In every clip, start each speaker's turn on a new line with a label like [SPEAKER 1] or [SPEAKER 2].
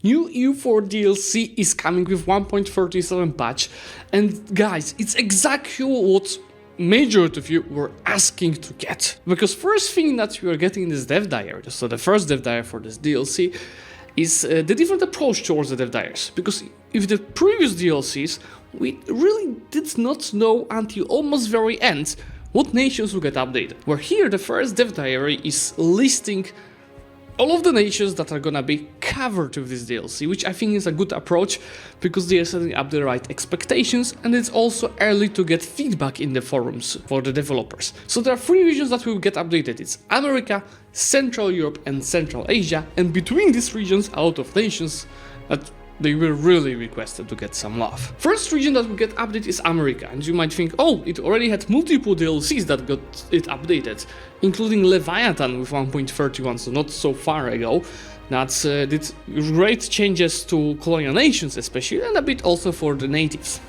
[SPEAKER 1] New EU4 DLC is coming with 1.37 patch, and guys, it's exactly what majority of you were asking to get. Because first thing that you are getting in this dev diary, so the first dev diary for this DLC, is the different approach towards the dev diaries. Because if the previous DLCs, we really did not know until almost very end what nations will get updated. Where here the first dev diary is listing all of the nations that are gonna be covered with this DLC, which I think is a good approach because they are setting up the right expectations, and it's also early to get feedback in the forums for the developers. So there are 3 regions that will get updated. It's America, Central Europe and Central Asia, and between these regions, a lot of nations that they were really requested to get some love. First region that will get updated is America, and you might think, oh, it already had multiple DLCs that got it updated, including Leviathan with 1.31, so not so far ago. That did great changes to colonial nations especially, and a bit also for the natives.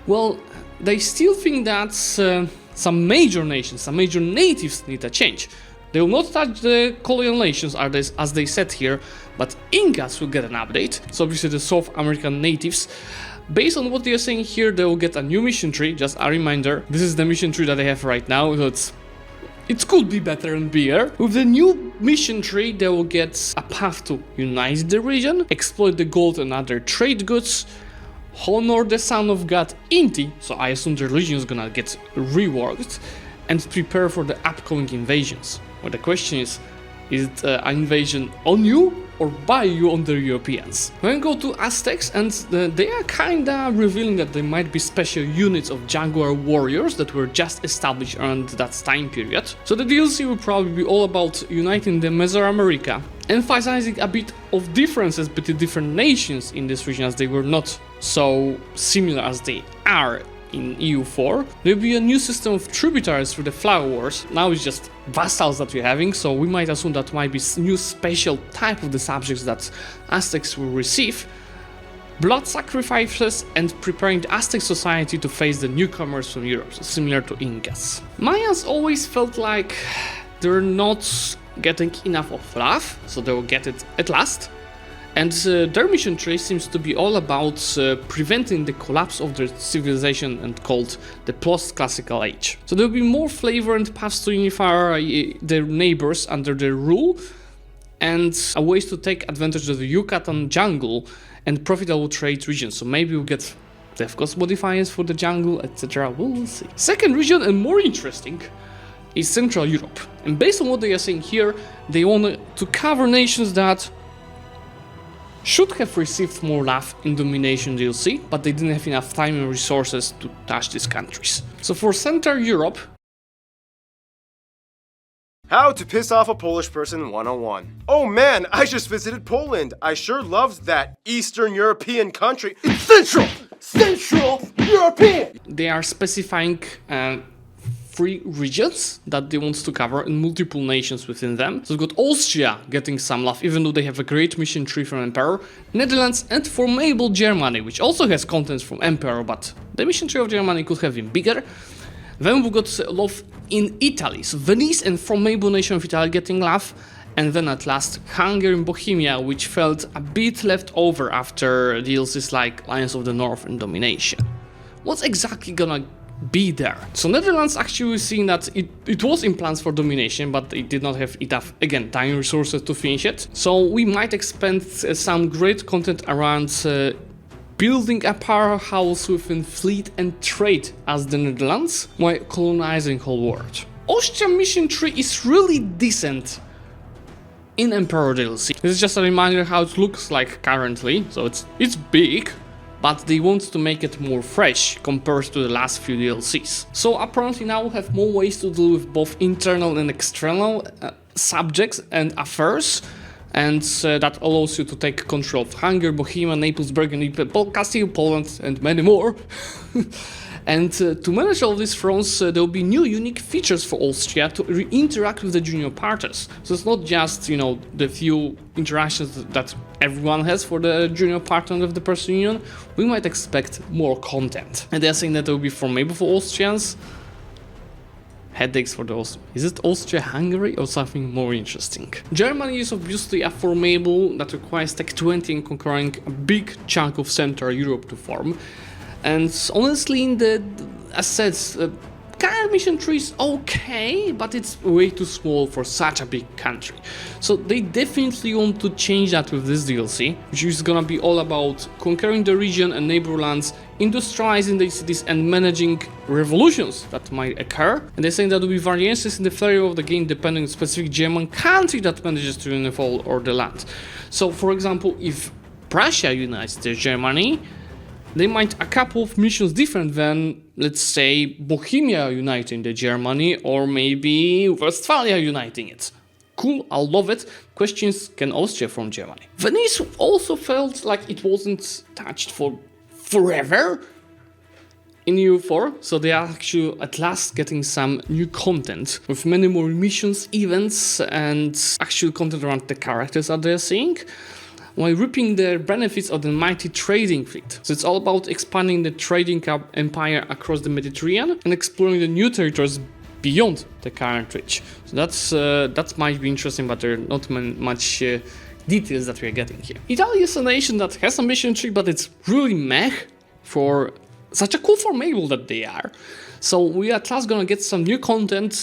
[SPEAKER 1] Well, they still think that some major nations, some major natives need a change. They will not touch the colonial nations as they said here, but Incas will get an update, so obviously the South American natives. Based on what they are saying here, they will get a new mission tree. Just a reminder, this is the mission tree that they have right now, so it could be better and bigger. With the new mission tree, they will get a path to unite the region, exploit the gold and other trade goods, honor the Son of God Inti, so I assume the religion is gonna get reworked, and prepare for the upcoming invasions. Well, the question is it an invasion on you or by you on the Europeans? When we go to Aztecs, and they are kinda revealing that there might be special units of Jaguar warriors that were just established around that time period. So the DLC will probably be all about uniting the Mesoamerica, emphasizing a bit of differences between different nations in this region as they were not so similar as they are in EU4. There will be a new system of tributaries through the Flower Wars. Now it's just vassals that we're having, so we might assume that might be new special type of the subjects that Aztecs will receive. Blood sacrifices and preparing the Aztec society to face the newcomers from Europe, so similar to Incas. Mayans always felt like they're not getting enough of love, so they will get it at last. And their mission tree seems to be all about preventing the collapse of their civilization and called the post-classical age. So there will be more flavor and paths to unify their neighbors under their rule, and ways to take advantage of the Yucatan jungle and profitable trade regions. So maybe we'll get death cost modifiers for the jungle, etc. We'll see. Second region, and more interesting, is Central Europe. And based on what they are saying here, they want to cover nations that should have received more love in Domination DLC, but they didn't have enough time and resources to touch these countries. So for Central Europe...
[SPEAKER 2] How to piss off a Polish person 101. Oh man, I just visited Poland. I sure loved that Eastern European country. Central European!
[SPEAKER 1] They are specifying 3 regions that they want to cover and multiple nations within them. So we've got Austria getting some love, even though they have a great mission tree from Emperor, Netherlands and formable Germany, which also has contents from Emperor, but the mission tree of Germany could have been bigger. Then we've got love in Italy, so Venice and formable nation of Italy getting love. And then at last, Hungary and Bohemia, which felt a bit left over after DLCs like Lions of the North and Domination. What's exactly gonna be there? So Netherlands actually seeing that it was in plans for Domination, but it did not have enough, again, time resources to finish it. So we might expect some great content around building a powerhouse within fleet and trade as the Netherlands, while colonizing whole world. Austria mission tree is really decent in Emperor DLC. This is just a reminder how it looks like currently, so it's big, but they want to make it more fresh compared to the last few DLCs. So apparently now we'll have more ways to deal with both internal and external subjects and affairs, and that allows you to take control of Hungary, Bohemia, Naples, Burgundy, Castile, Poland and many more. And to manage all these fronts, there will be new unique features for Austria to interact with the junior partners. So it's not just, you know, the few interactions that everyone has for the junior partner of the Person Union. We might expect more content. And they're saying that it will be formable for Austrians. headaches for those. Is it Austria-Hungary or something more interesting? Germany is obviously a formable that requires Tech 20 and conquering a big chunk of Central Europe to form. And honestly, in the assets, current mission tree is okay, but it's way too small for such a big country. So they definitely want to change that with this DLC, which is gonna be all about conquering the region and neighbor lands, industrializing the cities and managing revolutions that might occur. And they're saying that there will be variances in the flavor of the game depending on specific German country that manages to unfold or the land. So for example, if Prussia unites to Germany, they might a couple of missions different than, let's say, Bohemia uniting the Germany or maybe Westphalia uniting it. Cool, I love it. Questions: can Austria from Germany? Venice also felt like it wasn't touched for forever in EU4, so they are actually at last getting some new content with many more missions, events, and actual content around the characters that they're seeing, while reaping the benefits of the mighty trading fleet. So it's all about expanding the trading empire across the Mediterranean and exploring the new territories beyond the current reach. So that might be interesting, but there are not much details that we are getting here. Italy is a nation that has a mission tree, but it's really meh for such a cool formable that they are. So we are at last gonna get some new content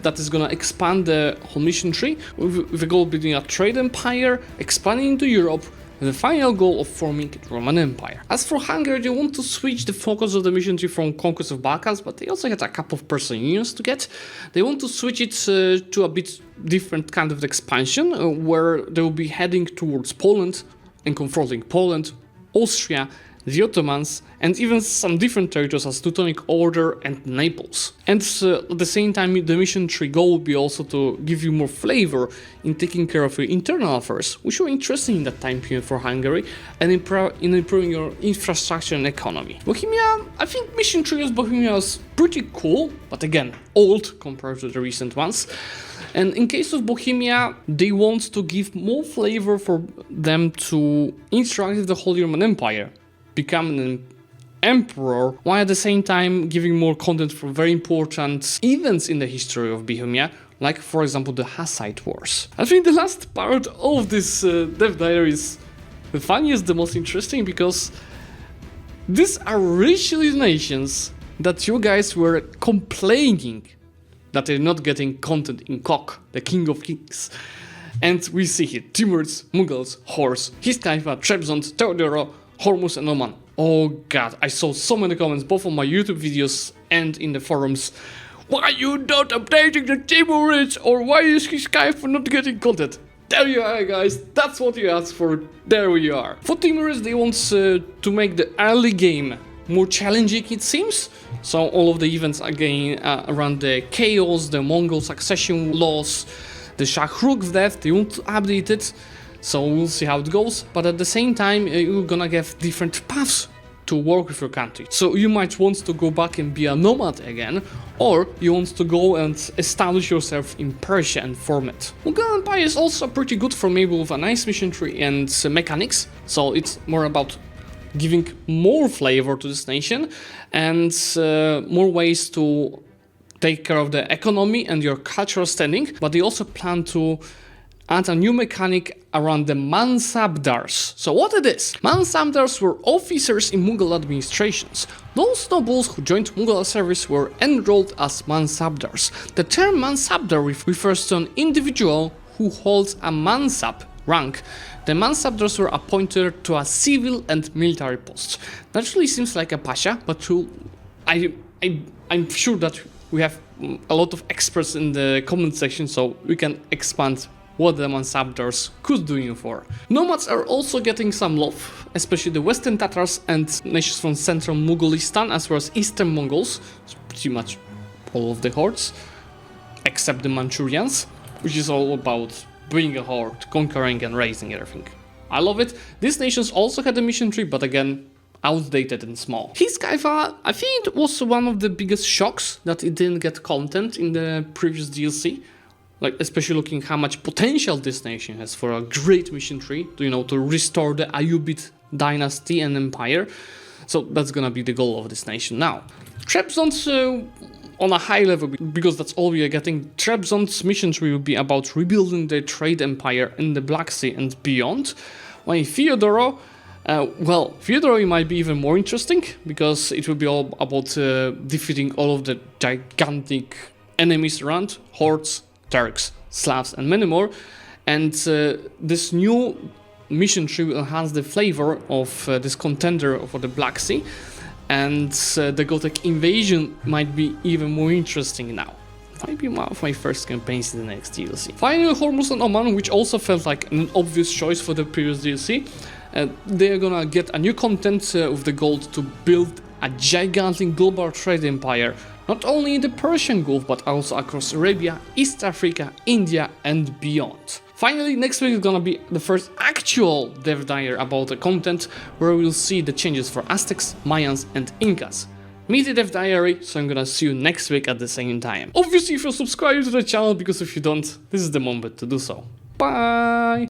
[SPEAKER 1] that is gonna expand the whole mission tree with the goal of building a trade empire, expanding into Europe, with the final goal of forming a Roman Empire. As for Hungary, they want to switch the focus of the mission tree from conquest of Balkans, but they also had a couple of person unions to get. They want to switch it to a bit different kind of expansion, where they will be heading towards Poland and confronting Poland, Austria, the Ottomans, and even some different territories as Teutonic Order and Naples. And at the same time, the mission tree goal will be also to give you more flavor in taking care of your internal affairs, which were interesting in that time period for Hungary, and in improving your infrastructure and economy. Bohemia, I think mission tree of Bohemia is pretty cool, but again, old compared to the recent ones. And in case of Bohemia, they want to give more flavor for them to interact with the Holy Roman Empire, become an emperor, while at the same time giving more content for very important events in the history of Bohemia, like for example the Hussite Wars. I think the last part of this dev diary is the funniest, the most interesting, because these are richly nations that you guys were complaining that they're not getting content in Kok, the King of Kings. And we see here Timurids, Mughals, Horse, Hiskaifa, Trebizond, Teodoro, Hormuz and Oman. Oh god, I saw so many comments both on my YouTube videos and in the forums. Why are you not updating the Timurids, or why is Hiskaifa not getting content? There you are, guys, that's what you asked for, there we are. For Timurids, they want to make the early game more challenging, it seems. So all of the events again around the chaos, the Mongol succession laws, the Shahruk's death, they want to update it. So we'll see how it goes, but at the same time you're gonna get different paths to work with your country. So you might want to go back and be a nomad again, or you want to go and establish yourself in Persia and form it. Mughal Empire is also pretty good formable with a nice mission tree and mechanics, so it's more about giving more flavor to this nation and more ways to take care of the economy and your cultural standing, but they also plan to add a new mechanic around the Mansabdars. So what it is? Mansabdars were officers in Mughal administrations. Those nobles who joined Mughal service were enrolled as Mansabdars. The term Mansabdar refers to an individual who holds a Mansab rank. The Mansabdars were appointed to a civil and military post. Naturally seems like a pasha, but I'm sure that we have a lot of experts in the comment section, so we can expand what the Mansabdars could do you for. Nomads are also getting some love, especially the Western Tatars and nations from central Mongolistan, as well as Eastern Mongols, so pretty much all of the hordes, except the Manchurians, which is all about being a horde, conquering and raising everything. I love it. These nations also had a mission tree, but again, outdated and small. Hiskaifa, I think it was one of the biggest shocks that it didn't get content in the previous DLC. Like, especially looking how much potential this nation has for a great mission tree, to restore the Ayyubid dynasty and empire. So that's gonna be the goal of this nation now. Trebizond on a high level, because that's all we are getting. Trebizond's mission tree will be about rebuilding their trade empire in the Black Sea and beyond. While Fyodoro, Fyodoro might be even more interesting, because it will be all about defeating all of the gigantic enemies around, hordes, Turks, Slavs, and many more. And this new mission tree will enhance the flavor of this contender for the Black Sea, and the Gothic invasion might be even more interesting now. Might be one of my first campaigns in the next DLC. Finally, Hormuz and Oman, which also felt like an obvious choice for the previous DLC. They're gonna get a new content with the goal to build a gigantic global trade empire, not only in the Persian Gulf but also across Arabia, East Africa, India, and beyond. Finally, next week is gonna be the first actual dev diary about the content, where we'll see the changes for Aztecs, Mayans, and Incas. Meet the dev diary, so I'm gonna see you next week at the same time. Obviously, if you're subscribed to the channel, because if you don't, this is the moment to do so. Bye!